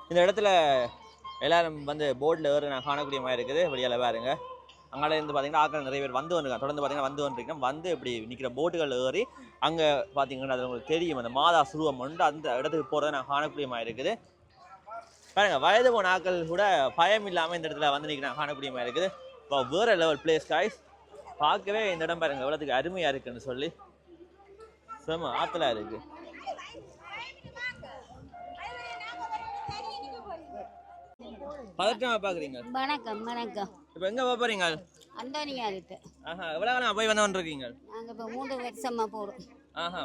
இந்த இடத்துல எல்லாரும் வந்து போட்டில் ஏறு நான் காணக்கூடிய மாதிரி இருக்குது வெளியால் பாருங்க. அங்கே இருந்து பார்த்தீங்கன்னா ஆட்கள் நிறைய பேர் வந்து வந்துருக்காங்க. தொடர்ந்து பார்த்தீங்கன்னா வந்து வந்துருக்கீங்கன்னா வந்து இப்படி நிற்கிற போட்டுகள் ஏறி அங்கே பார்த்தீங்கன்னா அது உங்களுக்கு தெரியும் அந்த மாதா சுருவம் வந்து அந்த இடத்துக்கு போகிறத நான் காணக்கூடிய மாதிரி இருக்குது. பாருங்க வயது போன ஆட்கள் கூட பயம் இல்லாமல் இந்த இடத்துல வந்து நிற்கிறாங்க காணக்கூடிய மாதிரி இருக்குது. இப்போ வேற லெவல் பிளேஸ் காய்ஸ். பார்க்கவே இந்த இடம் பாருங்க எவ்வளோத்துக்கு அருமையாக இருக்குன்னு சொல்லி செம ஆற்றலாக இருக்குது. பதட்டமா பாக்குறீங்க? வணக்கம் வணக்கம். இப்போ எங்க போறீங்க? அந்தோனியா இருக்கு. எவ்வளவு நாள் போய் வந்து இருக்கீங்க? நாங்க இப்ப 3 வருஷமா போறோம்.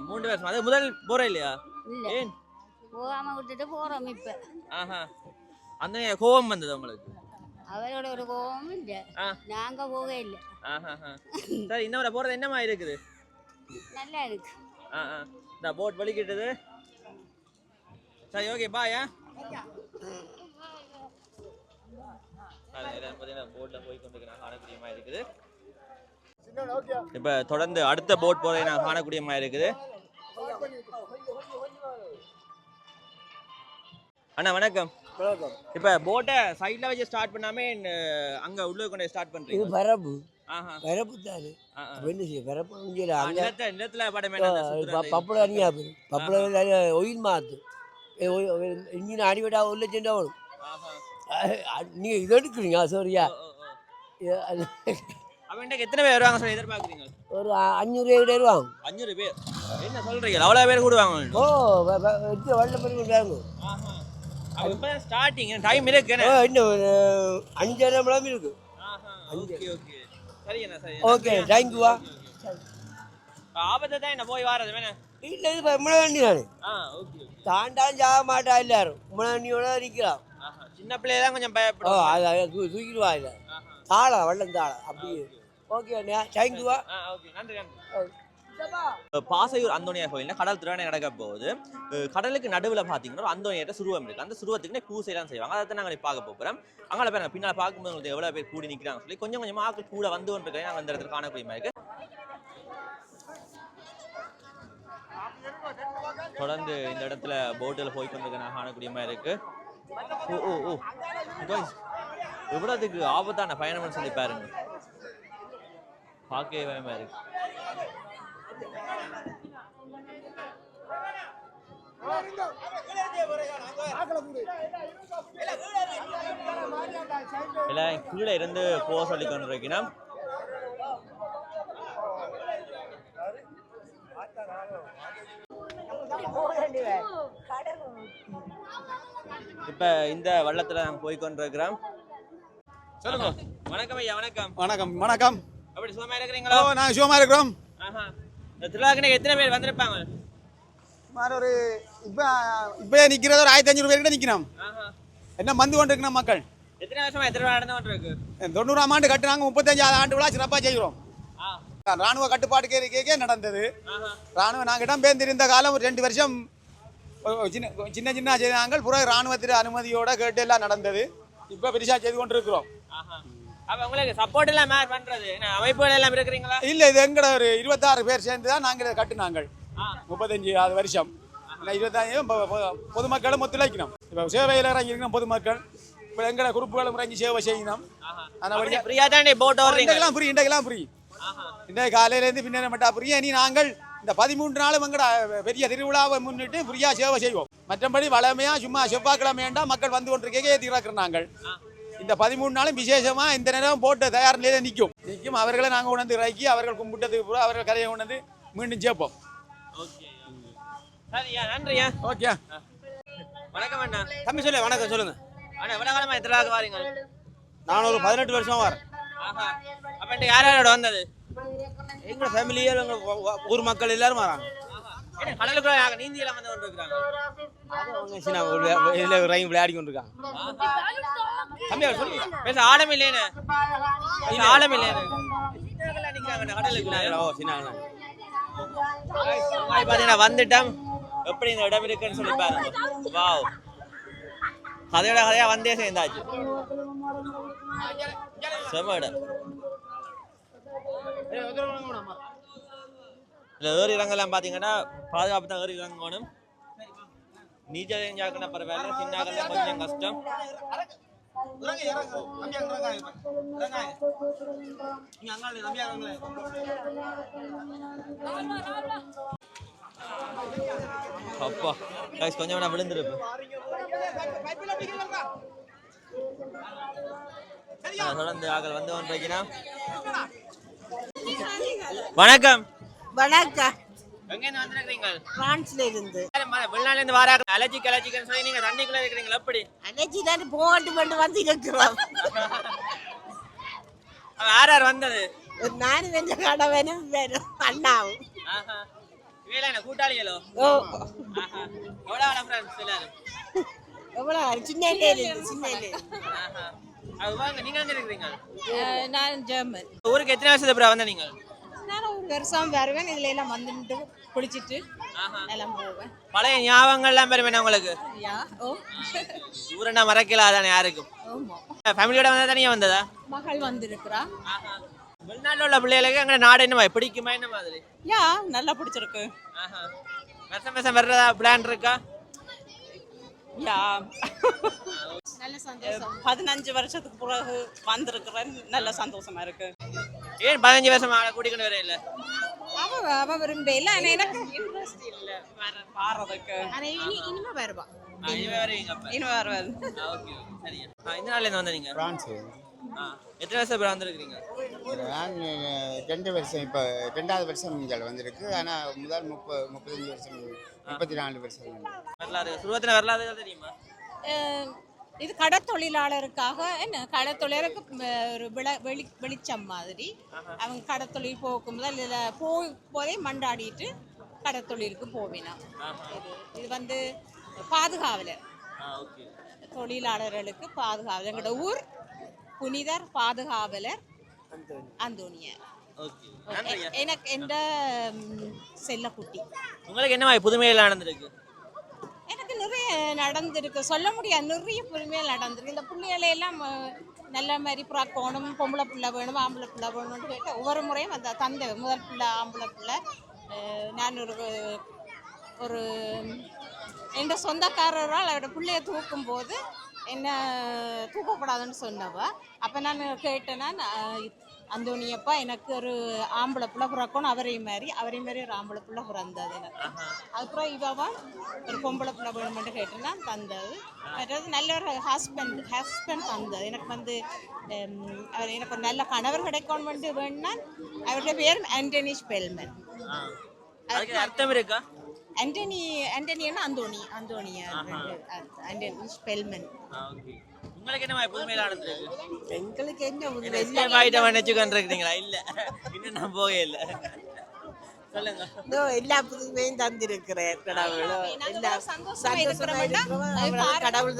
3 வருஷம். அது முதல் போற இல்லையா? இல்ல. ஏன்? போகாம விட்டுட்டு போறோம் இப்ப. அந்த கோபம் வந்தது உங்களுக்கு? அவரோட ஒரு கோபம் இல்ல. நாங்க போகவே இல்ல. சரி இந்த முறை போறது என்னமா இருக்குது? நல்லா இருக்கு. இந்த போட் வலிக்கிட்டது. சரி ஓகே பாய். இருக்குது இப்ப தொடர்ந்து அடுத்த போட் போறதை நான் காணக்கூடிய மாதிரி இருக்குது. அண்ணா வணக்கம். இப்ப போட்டை சைட்ல வச்சு ஸ்டார்ட் பண்ணாம அங்க உள்ள கொண்டு ஸ்டார்ட் பண்றீங்க? இது பரப்பு பரப்பு தானே. என்ன செய்ய பரப்பு நிலத்துல படமே பப்பளம் அணியா போயிடும். பப்பளம் ஒயில் மாத்து இன்ஜின் அடிபட்டா உள்ள சென்றா வரும். நீங்க இது எடுக்கிறீங்க சரியா? எத்தனை பேர் வருவாங்க சார் எதிர்பார்க்குறீங்க? ஒரு 500 பேர் வருவாங்க. 500 பேர் என்ன சொல்றீங்க? அவ்வளோ பேர் கூடுவாங்க? ஓ வெள்ள பேர் வருவாங்க. இப்போ ஸ்டார்டிங் டைம் இருக்கு. இன்னும் 5 மணி நேரம் இருக்கு. ஓகே ஓகே சரி அண்ணா சரி. ஓகே தேங்க்யூவா. ஆபத்தை தான் என்ன போய் வாரது வேணா? இல்லை இது முளவண்டி தானே. ஓகே தாண்டாலும் சாக மாட்டா எல்லாரும் முளவண்டியோட நிற்கலாம். சின்ன பிள்ளைய தான் கொஞ்சம் பயப்படும். அது தூக்கிடுவா இல்லை தாளா வெள்ளம் தாளா அப்படியே. ஓகே அண்ணா தேங்க்யூவா. ஓகே நன்றி நன்றி. பாசையூர் அந்தோனியா கோயில்ல கடல் திருவிழா நடக்க போகுது. கடலுக்கு நடுவில் பார்த்தீங்கன்னா அந்தோனியாட்ட சுருவம் இருக்கு. அந்த சுருவத்துக்கு பூசையெல்லாம் செய்வாங்க. அதை தான் நாங்கள் பார்க்க போகிறோம். அங்கே பாருங்க பின்னால் பார்க்கும்போது உங்களுக்கு எவ்வளோ பேர் கூடி நிற்கிறாங்க சொல்லி கொஞ்சம் கொஞ்சமாக ஆட்கள் கூட வந்து கொண்டிருக்கேன். நாங்கள் அந்த இடத்துல காணக்கூடிய மாதிரி இருக்கு. தொடர்ந்து இந்த இடத்துல போட்டில் போய் கொண்டிருக்க நான் காணக்கூடிய மாதிரி இருக்கு. ஓ எவ்வளோத்துக்கு ஆபத்தான பயணம்னு சொல்லி பாருங்க. பார்க்கவே பயமா இருக்கு. எல்லாம் கீழே இருந்து போக சொல்லி கொண்டிருக்கீங்கன்னா இப்ப இந்த வள்ளத்துல நாங்க போய் கொண்டிருக்கிறோம். சொல்லுங்க. வணக்கம் ஐயா. வணக்கம். வணக்கம் வணக்கம். அப்படி சும்மா இருக்கிறீங்களா? நாங்க சும்மா இருக்கிறோம். இந்த திருவிழாக்கு எத்தனை பேர் வந்திருப்பாங்க? ஒரு இப்ப நிக்கிறது ஒரு 1500 பேர் கிட்ட நிக்கிறோம். என்ன வந்து கொண்டிருக்கணும் மக்கள். எத்தனை வருஷமா திருவிழா நடந்து கொண்டிருக்கு? 90ஆம் ஆண்டு கட்டுனாங்க. 35 ஆண்டு விழா சிறப்பாக செய்கிறோம். ராணுவ கட்டுப்பாடு கேட்க நடந்தது. ராணுவ நாங்கள் இடம் பேர்ந்திருந்த காலம் ஒரு 2 வருஷம் சின்ன சின்ன செய்தாங்க. பிறகு ராணுவத்தின் அனுமதியோட கேட்டு எல்லாம் நடந்தது. இப்ப பெருசா செய்து கொண்டிருக்கிறோம். உங்களுக்கு சப்போர்ட் எல்லாம் பண்றது அமைப்புகள் எல்லாம் இருக்கிறீங்களா? இல்ல இது எங்கட ஒரு 26 பேர் சேர்ந்து தான் நாங்கள் கட்டுனாங்க. 35 வருஷம் 25 பொதுமக்களும் ஒத்துழைக்கணும். இப்போ சேவையில் இறங்கி இருக்கணும் பொதுமக்கள். இப்போ எங்கட குரூப்புகளும் இறங்கி சேவை செய்யணும். இன்றைக்கெல்லாம் ஃப்ரீ. இன்றைக்கு காலையிலேருந்து பின்னேற மட்டும் ஃப்ரீ. இனி நாங்கள் இந்த 13 நாளும் எங்கட பெரிய திருவிழாவை முன்னிட்டு ஃப்ரீயா சேவை செய்வோம். மற்றபடி வளமையா சும்மா செவ்வாய்க்கிழமையாண்டா மக்கள் வந்து கொண்டிருக்கே ஏற்றி இறக்குறோம். நாங்கள் இந்த 13 நாளும் விசேஷமா இந்த நேரம் போட்டு தயார் நிலையில நிற்கும். அவர்களை நாங்கள் உணர்ந்து இறக்கி அவர்கள் கும்பிட்டதுக்கு பிறகு அவர்கள் கரையை உணர்ந்து மீண்டும் சேர்ப்போம். ஓகே வணக்கம் அண்ணா. தம்பி சொல்லு. வணக்கம் சொல்லுங்க அண்ணா. எவ்வளவு காலமா திருவிழாக்கு வாரீங்க? நான் ஒரு 18 வருஷமா வரேன். அப்ப யார் யாரோட வந்தது? எங்க ஃபேமிலியே ஊர் மக்கள் எல்லாரும் வராங்க. கடலுக்குள்ள நீந்தி எல்லாம் வந்து கொண்டிருக்காங்க. விளையாடி கொண்டிருக்காங்க. தம்பி சொல்லுங்க. பேச ஆழம் இல்லைன்னு ஆழம் இல்லைன்னு கடலுக்குள்ள வந்துட்டோம். எப்படி இந்த இடம் இருக்குன்னு சொல்லி பாருங்க. வாவ், கதையோட கதையா வந்தே சேர்ந்தாச்சு. செம இடம். இல்லை ஏறி இறங்கலாம் பார்த்தீங்கன்னா பாதுகாப்பு தான் ஏறி இறங்கணும். நீச்சல் தெரிஞ்சாக்குன்னா பரவாயில்ல, சின்னாக்கள்ல கொஞ்சம் கஷ்டம். அப்பா கொஞ்சம் வேணா விழுந்துருப்பேன். தொடர்ந்து ஆக்கள் வந்து கொண்டிருக்கிறோம். வணக்கம். வணக்கம். எங்க இருந்து வந்திருக்கீங்க? பிரான்ஸ்ல இருந்து. வெளிநாட்டுல இருந்து வராங்க. அலர்ஜின்னு சொல்லி நீங்க தண்ணிக்குள்ள இருக்கிறீங்களா? எப்படி அலர்ஜி தான் போட்டு வந்து இருக்கிறோம். யார் யார் வந்தது? ஒரு நானும் வெஞ்ச கடவனும் அண்ணாவும். வேலை கூட்டாளிகளோ? ஓ எவ்வளவு ஃப்ரெண்ட்ஸ் எல்லாரும்? எவ்வளவு சின்ன நீங்க எங்க இருக்கிறீங்க? நான் ஜெர்மன். ஊருக்கு எத்தனை வருஷத்துக்கு அப்புறம் வந்த நீங்க? நான் ஒரு வருஷம் வருவேன். இதுல எல்லாம் வந்துட்டு குளிச்சுட்டு எல்லாம் போவேன். பழைய ஞாபகங்கள் எல்லாம் பெருமை உங்களுக்கு? ஊரண்டா மறக்கல அதானே யாருக்கும். ஃபேமிலியோட வந்தா தனியா வந்ததா? மகள் வந்திருக்கிறா. வெளிநாட்டுல உள்ள பிள்ளைகளுக்கு எங்க நாடு என்ன பிடிக்குமா என்ன மாதிரி? யா நல்லா பிடிச்சிருக்கு. வருஷம் வர்றதா பிளான் இருக்கா? யா நல்ல சந்தோஷம். 15 வருஷத்துக்கு பிறகு வந்திருக்கிறேன். நல்ல சந்தோஷமா இருக்கு. ஏன் 15 வருஷம் கூட்டிக்கொண்டு வர இல்ல? அவ விரும்ப இல்ல, எனக்கு இன்ட்ரெஸ்ட் இல்ல வாரதுக்கு. இனிமே வருவா. இனிமே வருவாரு. சரியா. இந்த நாள்ல இருந்து வந்தீங்க? பிரான்ஸ். எத்தனை வருஷம் அப்புறம் வந்திருக்கீங்க? நான் 2 வருஷம், இப்போ 2வது வருஷம் இங்கே வந்திருக்கு. ஆனால் முதல் 35 வருஷம் 34 வருஷம். வரலாறு சுருவத்தின வரலாறு தெரியுமா? இது கடத்தொழிலாளருக்காக என்ன கடத்தொழிலருக்கு ஒரு வெளிச்சம் மாதிரி. அவங்க கடத்தொழில் போகும்போது இதில் போதே மண்டாடிட்டு கடத்தொழிலுக்கு போவினா. இது வந்து பாதுகாவலர், தொழிலாளர்களுக்கு பாதுகாவலர். எங்களோட ஊர் புனிதர் பாதுகாவலர் அந்தோனியார். எனக்கு எந்த செல்லக்குட்டி. உங்களுக்கு என்ன புதுமையில நடந்திருக்கு? எனக்கு நிறைய நடந்திருக்கு, சொல்ல முடியாது. நிறைய புதுமையில் நடந்திருக்கு. இந்த பிள்ளைகளெல்லாம் நல்ல மாதிரி புறாக்கோணும், பொம்பளை பிள்ளை வேணும், ஆம்பளை பிள்ளை வேணும்னு கேட்டு ஒவ்வொரு முறையும் அந்த தந்தை முதல் பிள்ளை ஆம்பளை பிள்ளை. நான் ஒரு எந்த சொந்தக்காரரால் அவரோட பிள்ளைய தூக்கும்போது என்ன தூக்கக்கூடாதுன்னு சொன்னவ. அப்போ நான் கேட்டேன்னா, அந்தோனியப்பா எனக்கு ஒரு ஆம்பளை பிள்ளை பிறக்கணும், அவரை மாதிரி ஒரு ஆம்பளை பிள்ளை பிறந்தது எனக்கு. அதுக்கப்புறம் இவவா ஒரு பொம்பளை பிள்ளை வேணுமென்று கேட்டேன்னா தந்தது. மற்றது நல்ல ஒரு ஹஸ்பண்ட் தந்தது எனக்கு. வந்து அவர் எனக்கு ஒரு நல்ல கணவர் கிடைக்கணும் வேணும்னா அவருடைய பேர் ஆண்டனி ஸ்பெல்மன். அர்த்தம் இருக்கா? ஆண்டனியன்னா அந்தோனியா ஸ்பெல்மன். உங்களுக்கு என்ன புதுமையில நடந்திருக்கு? எங்களுக்கு என்ன நினைச்சுக்கொண்டிருக்கீங்களா? இல்ல இன்னும் நான் போகவே இல்ல. சொல்லுங்க. எல்லா புதுமையும் தந்திருக்கிறேன் கடவுள். கடவுள்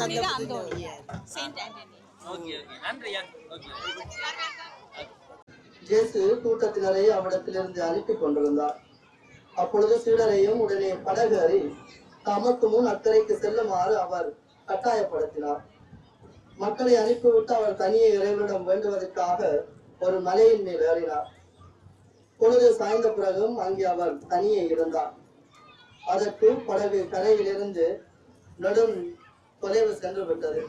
இயேசு கூட்டத்தினரை அவரிடத்திலிருந்து அனுப்பி கொண்டிருந்தார். அப்பொழுது சீடரையும் உடனே படகேறி தமக்கு முன் அக்கறைக்கு செல்லுமாறு அவர் கட்டாயப்படுத்தினார். மக்களை அனுப்பிவிட்டு அவர் தனியே இறைவனிடம் வேண்டுவதற்காக ஒரு மலையின் மேல் ஏறினார். பொழுது சாய்ந்த பிறகும் அங்கே அவர் தனியே இருந்தார். அதற்கு படகு கரையிலிருந்து நெடும் தொலைவு சென்று விட்டது.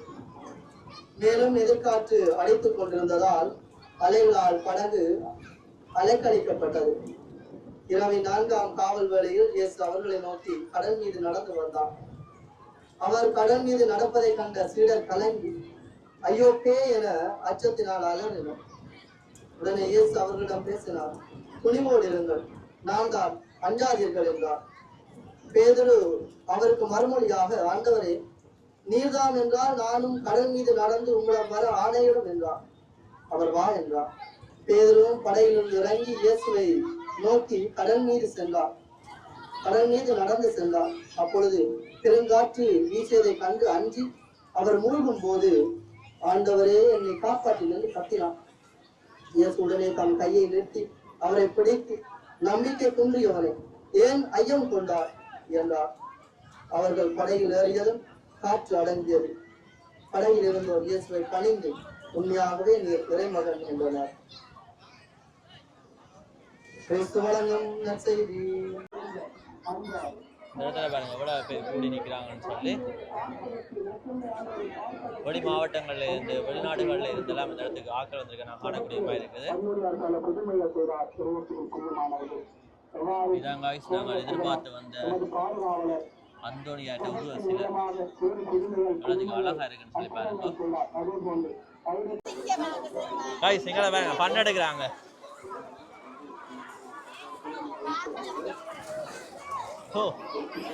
மேலும் எதிர்காற்று அடைத்துக் கொண்டிருந்ததால் அலைகளால் படகு அலைக்கழிக்கப்பட்டது. இரவின் 4ஆம் காவல் வேளையில் இயேசு அவர்களை நோக்கி கடல் மீது நடந்து வந்தார். அவர் கடல் மீது நடப்பதை கண்ட சீடர் கலங்கி ஐயோ பே என அச்சத்தினால் அலறினர். உடனே இயேசு அவர்களிடம் பேசினார். துணிவோடு இருங்கள், நான் தான், அஞ்சாதீர்கள் என்றார். பேதுரு அவருக்கு மறுமொழியாக, ஆண்டவரே, நீர்தான் என்றால் நானும் கடல் மீது நடந்து உங்களிடம் வர ஆணையிடும் என்றார். அவர் வா என்றார். பேதுருவும் படகிலிருந்து இறங்கி இயேசுவை நோக்கி கடல் மீது சென்றார். கடல் மீது நடந்து சென்றார். அப்பொழுது பெருங்காற்று வீசியதை கண்டு அஞ்சி அவர் மூழ்கும் போது, ஆண்டவரே என்னை காப்பாற்றில் என்று கத்தினார். இயேசு உடனே தம் கையை நிறுத்தி அவரை பிடித்து, நம்பிக்கை குன்றியவனை ஏன் ஐயம் கொண்டார் என்றார். அவர்கள் படகில் ஏறியதும் காற்று அடங்கியது. படகில் இருந்தோர் இயேசுவை பணிந்து, உண்மையாகவே நீர் இறைமகன் என்றனர். கிறிஸ்து வழங்கும் நற்செய்தி. இந்த இடத்துல பாருங்க எவ்வளோ பேர் கூடி நிற்கிறாங்கன்னு சொல்லி வெளி மாவட்டங்கள்ல இருந்து வெளிநாடுகள்ல இருந்தெல்லாம் இந்த இடத்துக்கு ஆட்கள் வந்திருக்க நான் காணக்கூடிய மாதிரி இருக்குது. இதான் guys நாங்கள் எதிர்பார்த்து வந்த அந்தோனியாட்ட உருவ சிலை எவ்வளோத்துக்கு அழகா இருக்குன்னு சொல்லி பாருங்க. guys எங்களை பாருங்க பண்ண எடுக்கிறாங்க. ஓ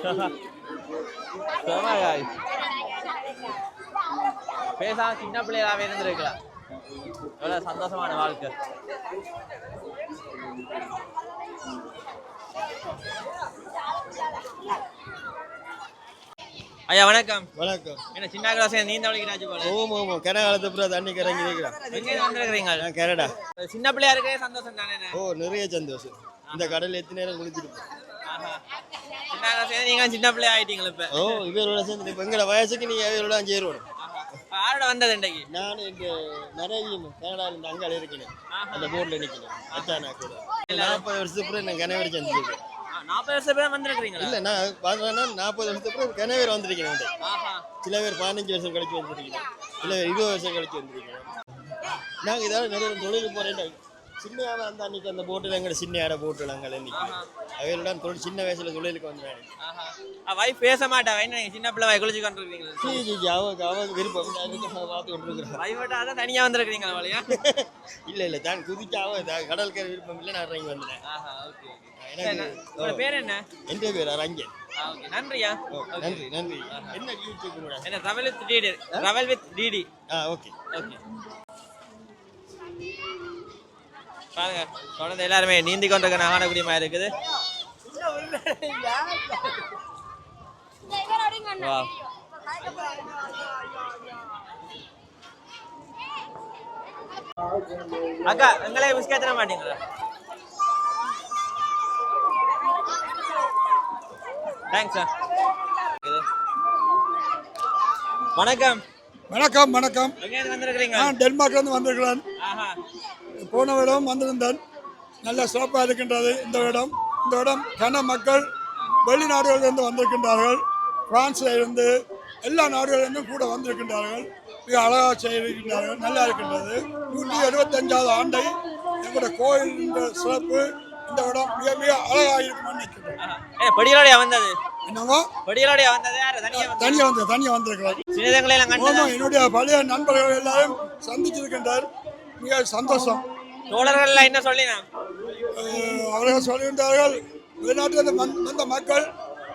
செம guys. பேசாம சின்ன பிள்ளைகளாவே இருந்திருக்கலாம். எவ்வளவு சந்தோஷமான வாழ்க்கை. ஐயா வணக்கம். வணக்கம். என்ன சின்ன கிளாஸ் நீந்த வலிக்கிறாச்சு போல. ஓமோ கனகாலத்து அப்புறம் தண்ணி கறங்கி இருக்கிறேன். எங்க வந்திருக்கிறீங்க? நான் கனடா. சின்ன பிள்ளையா இருக்கே சந்தோஷம் தானே? ஓ நிறைய சந்தோஷம். இந்த கடல் எத்தனை நேரம் குளிச்சிருப்போம். சின்ன கிளாஸ் நீங்க சின்ன பிள்ளை ஆயிட்டீங்களா இப்ப? ஓ இவரோட சேர்ந்து இப்போ எங்களோட வயசுக்கு நீங்க இவரோட சேருவோம். யாரோட வந்தது இன்னைக்கு? நான் இந்த நிறைய கனடாவில் இந்த அங்கால இருக்கிறேன். அந்த போர்டில் நிற்கிறேன். அச்சானா கூட 40 வருஷத்துக்கு அப்புறம் நான் கனவேரி சந்திச்சிருக்கேன். 40 வருஷம் பேர் வந்திருக்கிறீங்களா? இல்லை நான் பார்த்தேன்னா 40 வருஷத்துக்கு அப்புறம் கனவேரி வந்திருக்கிறேன். சில பேர் 15 வருஷம் கழிச்சு வந்திருக்கிறேன். சில பேர் 20 வருஷம் கழிச்சு வந்திருக்கிறேன். நாங்கள் இதாவது நிறைய தொழிலுக்கு போகிறேன். சின்னையாவை அந்த அன்னைக்கு அந்த போட்டில் எங்களோட சின்னையாட போட்டில் அங்கே இன்னைக்கு அவையில்தான் தொழில் சின்ன வயசுல தொழிலுக்கு வந்தேன். வைஃப் பேச மாட்டா சின்ன பிள்ளை குளிச்சு கொண்டிருக்கீங்களா? அவருக்கு விருப்பம் பார்த்து கொண்டிருக்கிறேன். வைஃபோட தனியா வந்திருக்கிறீங்களா வழியா? இல்லை தான் குதிச்சாவ கடற்கரை விருப்பம் இல்லை. நான் இறங்கி வந்தேன். எனக்கு பேர் என்ன? என் பேர் ரங்கன். நன்றியா. நன்றி நன்றி. என்ன யூடியூப் என்ன travel with DD? Travel with DD. Okay okay. பாருங்க குழந்தை எல்லாருமே நீந்தி கொண்டிருக்க காணக்கூடிய மாதிரி இருக்குது. அக்கா எங்களே பிஸ்கட் தர மாட்டீங்களா? தேங்க்ஸ். வணக்கம். வணக்கம் வணக்கம். எங்கேருந்து வந்திருக்கிறீங்க? நான் டென்மார்க்லேருந்து வந்திருக்கிறேன். போன இடம் வந்திருந்தேன். நல்ல சிறப்பாக இருக்கின்றது இந்த இடம். இந்த இடம் கன மக்கள் வெளிநாடுகளிலிருந்து வந்திருக்கின்றார்கள். பிரான்ஸில் இருந்து எல்லா நாடுகளிலிருந்தும் கூட வந்திருக்கின்றார்கள். மிக அழகாக செய்திருக்கின்றார்கள். நல்லா இருக்கின்றது. 175வது ஆண்டை எங்களுடைய கோயில் சிறப்பு. இந்த இடம் மிக மிக அழகாக இருக்கும்னு நினைக்கிறேன். படிகளோடைய வந்தது என்னங்க? படிகளோடைய வந்தது தனியாக வந்திருக்கிறார். என்னுடைய பழைய நண்பர்கள் எல்லாரும் சந்திச்சிருக்கின்றார். மிக சந்தோஷம். தோழர்கள் என்ன சொல்லினா? அவர்கள் சொல்கின்றார்கள் வெளிநாட்டில் வந்த மக்கள்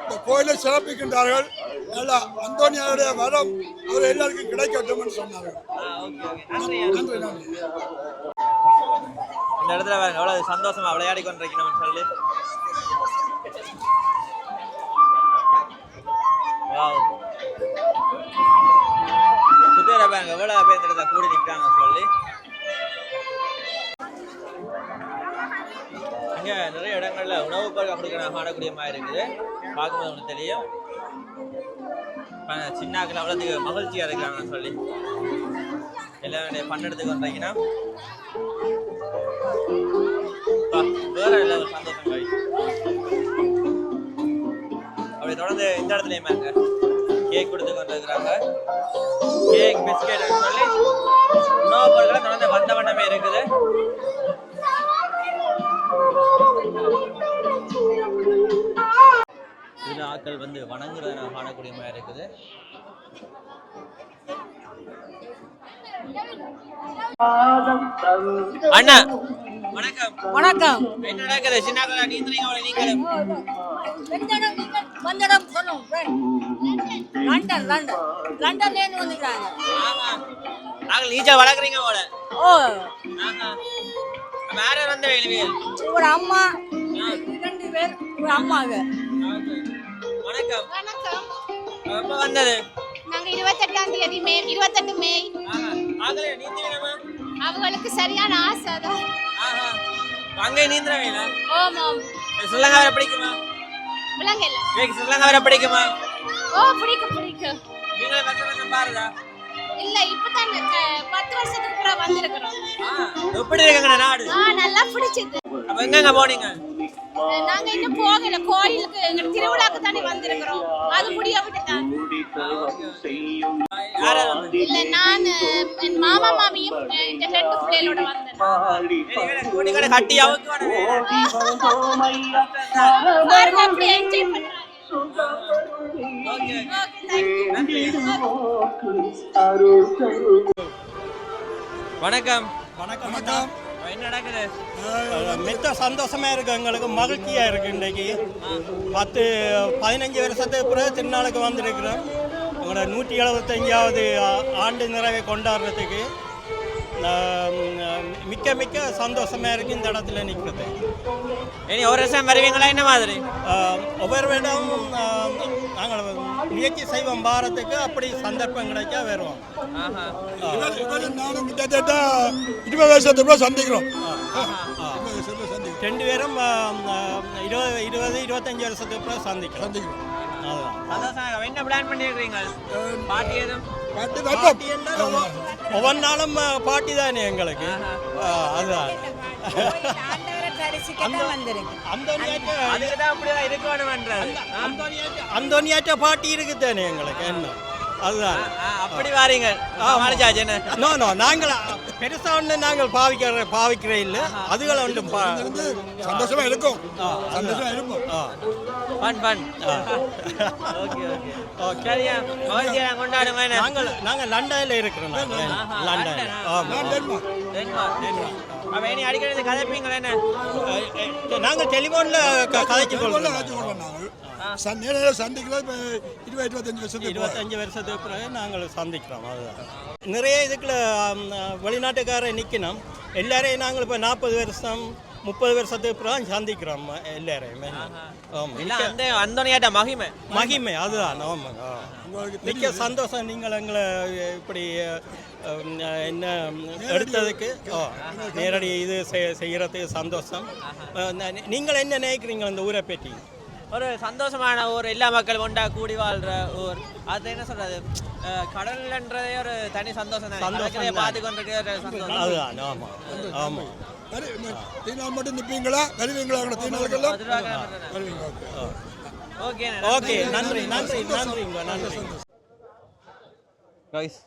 இந்த கோயிலை சிறப்பிக்கின்றார்கள். நல்லா அந்தோனியாருடைய வரம் அவர் எல்லாருக்கும் கிடைக்கட்டும் சொன்னார்கள். நன்றி நன்றி. இந்த இடத்துல எவ்வளவு சந்தோஷமா விளையாடி கொண்டிருக்கணும் சொல்லி. சுத்தர பாருங்க எவ்வளவு பேர் இந்த இடத்துல கூடி நிற்கிறாங்க சொல்லி. இங்க நிறைய இடங்கள்ல உணவு பொருட்கள் கொடுக்க காணக்கூடிய மாதிரி இருக்குது. பார்க்கும்போது உங்களுக்கு தெரியும் சின்னாக்கள் அவ்வளோத்துக்கு மகிழ்ச்சியா இருக்கிறாங்கன்னு சொல்லி எல்லாருடைய பன்னெடுத்துக்கு வந்தீங்கன்னா வேற இல்லை ஒரு சந்தோஷம் கழி. அப்படி தொடர்ந்து இந்த இடத்துலயுமே கேக் கொடுத்து கொண்டு இருக்கிறாங்க. கேக் பிஸ்கெட் சொல்லி உணவுப் பொருட்களை தொடர்ந்து வந்த வண்ணமே இருக்குது. இதுல ஆட்கள் வந்து வணங்குறத நான் காணக்கூடிய மாதிரி இருக்குது. அண்ணா வணக்கம். வணக்கம். என்ன நடக்குது? சின்ன நீந்திரீங்க வந்தடம் சொல்லும். லண்டன் லண்டன் லண்டன்லேருந்து வந்துக்கிறாங்க. நாங்கள் நீச்சல் வளர்க்குறீங்க போல. ஓ வேற வந்த வேலைகள் ஒரு அம்மா 2 பேர் ஒரு அம்மாங்க. வணக்கம். வணக்கம். எப்போ வந்தது? நாங்க 28ஆம் தேதி மே 28 மே. ஆகல நீந்திரமா? அவங்களுக்கு சரியான ஆசை தான். அங்கே நீந்திரவேல? ஆமாம். ஸ்ரீலங்கா வர பிடிக்குமா? விலங்கல்ல. உங்களுக்கு ஸ்ரீலங்கா வர பிடிக்குமா? ஓ பிடிக்கும். நீங்களே வருஷம் பாருதா? இல்ல இப்பதான் 10 வருஷத்துக்கு அப்புறம் வந்திருக்கிறோம். எப்படி இருக்குங்க நாடு? நல்லா பிடிச்சது. அப்ப எங்க போனீங்க? நாங்க இன்னும் போகல கோயிலுக்கு எங்க திருவிழாக்கு தானே வந்திருக்கிறோம் அது முடிய விட்டுதான் இல்ல நான் என் மாமா மாமியும் இந்த 2 பிள்ளைகளோட வந்தேன் கட்டி அவுக்கு பாருங்க அப்படி என்ஜாய் பண்றாங்க வணக்கம் வணக்கம் என்ன நடக்குது? மித்த சந்தோஷமா இருக்கு, எங்களுக்கு மகிழ்ச்சியா இருக்கு. இன்றைக்கு 10-15 வருஷத்துக்கு பிறகு திருநாளுக்கு வந்திருக்கிறோம். எங்களோட 175வது ஆண்டு நிறைவை கொண்டாடுறதுக்கு மிக்க மிக்க சந்தோஷமா இருக்கு இந்த இடத்துல நிற்கிறது. இனி ஒரு வருஷம் வருவீங்களா? என்ன மாதிரி? ஒவ்வொரு இடம் நாங்கள் முயற்சி செய்வோம் வாரத்துக்கு, அப்படி சந்தர்ப்பம் கிடைச்சா வருவோம். நானும் கிட்டத்தட்ட 20 வருஷத்துக்குள்ள சந்திக்கிறோம். 2 பேரும் 20-25 வருஷத்துக்கு பிறகு சந்திக்கிறோம். என்ன பிளான் பண்ணிருக்கீங்க? பாட்டி எதுவும் ஒவ்வொரு நாளும் பாட்டி தானே எங்களுக்கு. அதுதான் அந்தோனியாட்ட பாட்டி இருக்குதானே எங்களுக்கு. என்ன அதுதான் அப்படி வாரீங்க? நோ நோ நாங்கள் பெருசா ஒன்று நாங்கள் பாவிக்கிற இல்லை. அதுகளை ஒன்றும் சந்தோஷமா இருக்கும். சந்தோஷமா இருக்கும். நாங்கள் லண்டன்ல இருக்கிறோம். அடிக்கடி கதைப்பீங்களா? என்ன நாங்கள் டெலிஃபோன்ல கதைச்சு கொள்வோம். நேரில் சந்திக்கலாம். 25 வருஷத்துக்கு பிறகு நாங்கள் சந்திக்கிறோம். அதுதான் நிறைய இதுக்குள்ள வெளிநாட்டுக்காரர் நிற்கணும். எல்லாரையும் நாங்கள் இப்போ 40 வருஷம் 30 வருஷத்துக்கு பிறகு சந்திக்கிறோம் எல்லாரையுமே. அந்தோனியாட்ட மகிமை மகிமை அதுதான். ஆமாங்க, மிக்க சந்தோஷம். நீங்கள் எங்களை இப்படி என்ன எடுத்ததுக்கு நேரடி இது செய்கிறதுக்கு சந்தோஷம். நீங்கள் என்ன நினைக்கிறீங்க இந்த ஊரை பற்றி? ஒரு சந்தோஷமான ஊர், எல்லா மக்களும் ஒன்றா கூடி வாழ்ற ஊர். அது என்ன சொல்றது, கடல்ன்றதே ஒரு தனி சந்தோஷம். பார்த்து கொண்டிருக்க சந்தோஷம். அதுதான். ஆமா ஆமா. தீநாள் மட்டும் நிற்பீங்களா? வருவீங்களா? தீநாளுக்கெல்லாம் ஓகே ஓகே. நன்றி நன்றி நன்றிங்க நன்றி. கைஸ்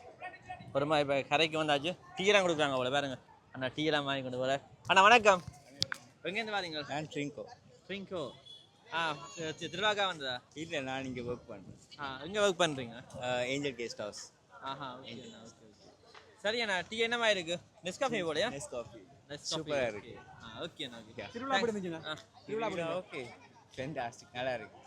ஒருமா இப்போ கரைக்கு வந்தாச்சு. டீலாம் கொடுக்குறாங்க அவ்வளோ பாருங்க. அண்ணா டீலாம் வாங்கி கொண்டு போல. அண்ணா வணக்கம். எங்கேருந்து வாரீங்க? நான் ட்ரிங்கோ. திருவாக்கா வந்ததா? இல்லை, நான் இங்கே ஒர்க் பண்ணுறேன். எங்கே ஒர்க் பண்ணுறீங்க? Angel guest house. ஓகே. சரி அண்ணா, டீ என்னமா இருக்கு? நெஸ்காஃபே போலையா? நெஸ்காஃபே சூப்பராக இருக்கு. ஓகே. திருவிழா ஓகே, ஃபேண்டாஸ்டிக், நல்லா இருக்கு.